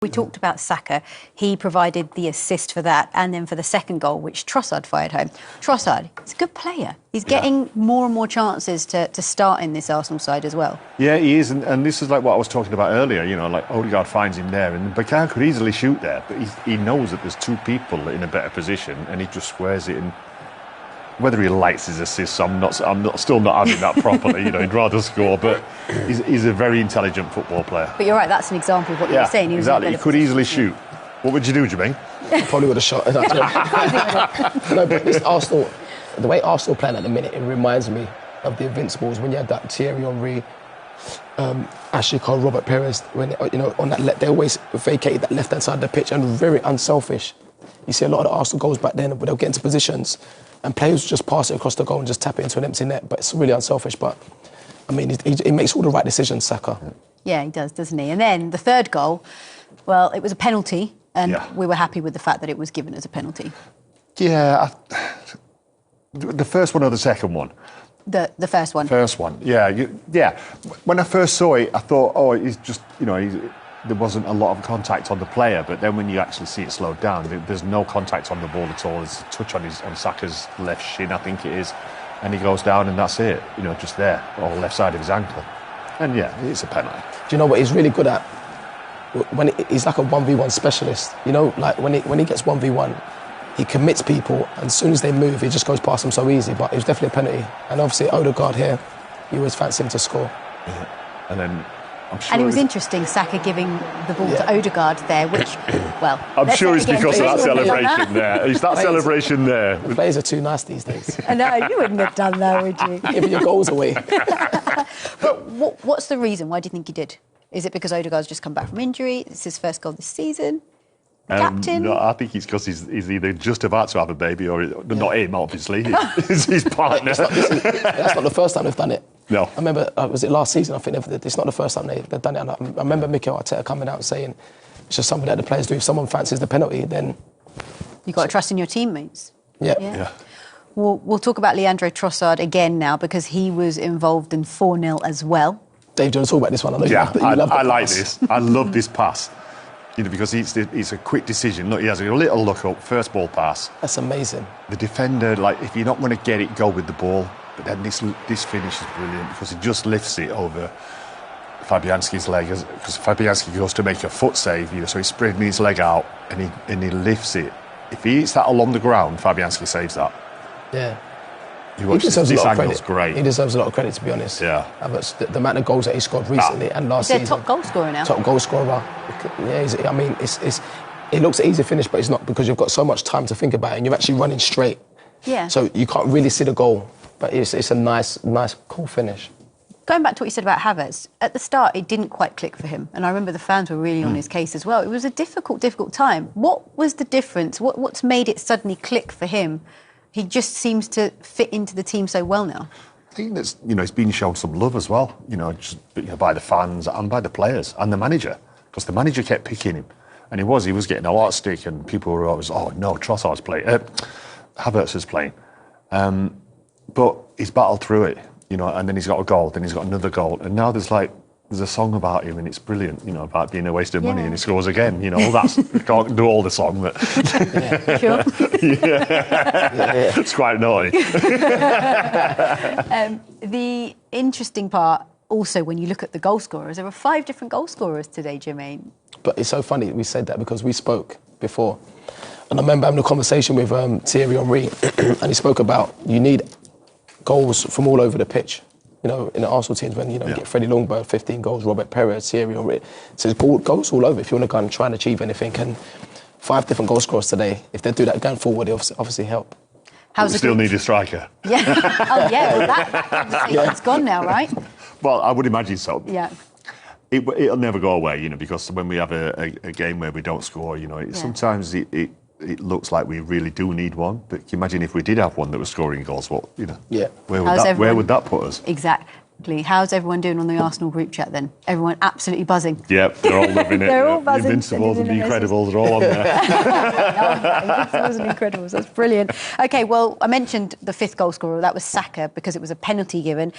We talked about Saka. He provided the assist for that, and then for the second goal, which Trossard fired home. Trossard, he's a good player. He's getting more and more chances to start in this Arsenal side as well. Yeah, he is, and this is like what I was talking about earlier. You know, like Odegaard finds him there, and Bakar could easily shoot there, but he knows that there's two people in a better position, and he just squares it in. Whether he likes his assists, I'm still not having that properly. You know, he'd rather score, but he's a very intelligent football player. But you're right, that's an example of what you were saying. Exactly, he could easily shoot. What would you do, Jermaine? I probably would have shot. No, but this Arsenal, the way Arsenal playing at the minute, it reminds me of the Invincibles when you had that Thierry Henry, Ashley Cole, Robert Perez. When on that, they always vacated that left-hand side of the pitch and very unselfish. You see a lot of the Arsenal goals back then, where they'll get into positions and players just pass it across the goal and just tap it into an empty net. But it's really unselfish. But I mean, he makes all the right decisions, Saka. Yeah, he does, doesn't he? And then the third goal, well, it was a penalty, and we were happy with the fact that it was given as a penalty. Yeah, the first one or the second one? The first one. First one, yeah. When I first saw it, I thought, oh, he's just, there wasn't a lot of contact on the player, but then when you actually see it slowed down, there's no contact on the ball at all. There's a touch on Saka's left shin, I think it is, and he goes down, and that's it. Just there, on the left side of his ankle, and yeah, it's a penalty. Do you know what he's really good at? When he's like a 1v1 specialist. Like when he gets 1v1, he commits people, and as soon as they move, he just goes past them so easy. But it was definitely a penalty, and obviously Odegaard here, you always fancy him to score. Yeah. And then. Sure and it was interesting, Saka giving the ball to Odegaard there, which, well... I'm sure it's because of that celebration there. It's that celebration there. The players are too nice these days. I know, you wouldn't have done that, would you? Giving your goals away. But what's the reason? Why do you think he did? Is it because Odegaard's just come back from injury? It's his first goal this season? Captain? No, I think it's because he's either just about to have a baby or not him, obviously. It's his partner. That's not the first time they've done it. No. I remember, was it last season? I think it's not the first time they've done it. And I remember Mikel Arteta coming out and saying it's just something that the players do. If someone fancies the penalty, then... You've got to trust in your teammates. Yeah. We'll talk about Leandro Trossard again now because he was involved in 4-0 as well. Dave, do you want to talk about this one? I like this. I love this pass. Because it's a quick decision. Look, he has a little look up, first ball pass. That's amazing. The defender, if you're not going to get it, go with the ball. But then this finish is brilliant because he just lifts it over Fabianski's leg. Because Fabianski goes to make a foot save, so he's spreading his leg out and he lifts it. If he hits that along the ground, Fabianski saves that. Yeah. He deserves a lot of credit. Great. He deserves a lot of credit, to be honest. Yeah. But the amount of goals that he scored recently and last season. He's their top goal scorer now. Top goal scorer. Yeah, it looks an easy finish, but it's not because you've got so much time to think about it and you're actually running straight. Yeah. So you can't really see the goal, but it's a nice, cool finish. Going back to what you said about Havertz, at the start it didn't quite click for him, and I remember the fans were really on his case as well. It was a difficult time. What was the difference? What's made it suddenly click for him? He just seems to fit into the team so well now. I think that's he's been shown some love as well. By the fans and by the players and the manager, because the manager kept picking him, and he was getting a lot of stick, and people were always, oh no, Trossard's playing, Havertz is playing, but he's battled through it, and then he's got a goal, then he's got another goal, and now there's a song about him, and it's brilliant, about being a waste of money, and he scores again. I can't do all the song, but Sure. It's quite naughty. The interesting part, also, when you look at the goal scorers, there were 5 different goal scorers today, Jermaine. But it's so funny we said that because we spoke before, and I remember having a conversation with Thierry Henry, and he spoke about you need goals from all over the pitch. In the Arsenal teams, when you get Freddie Ljungberg, 15 goals, Robert Perez, Thierry Henry, so it's goals all over if you want to go and try and achieve anything. And 5 different goal scorers today, if they do that going forward, it'll obviously help. We still need a striker. Yeah. Oh, yeah. Well, that conversation's gone now, right? Well, I would imagine so. Yeah. It'll never go away, because when we have a game where we don't score, sometimes it looks like we really do need one. But can you imagine if we did have one that was scoring goals? What, where would that put us? Exactly. How's everyone doing on the Arsenal group chat then? Everyone absolutely buzzing. Yep, they're all loving it. They're all buzzing. The Invincibles and the Incredibles are all on there. Invincibles and Incredibles, that's brilliant. OK, well, I mentioned the 5th goal scorer. That was Saka because it was a penalty given.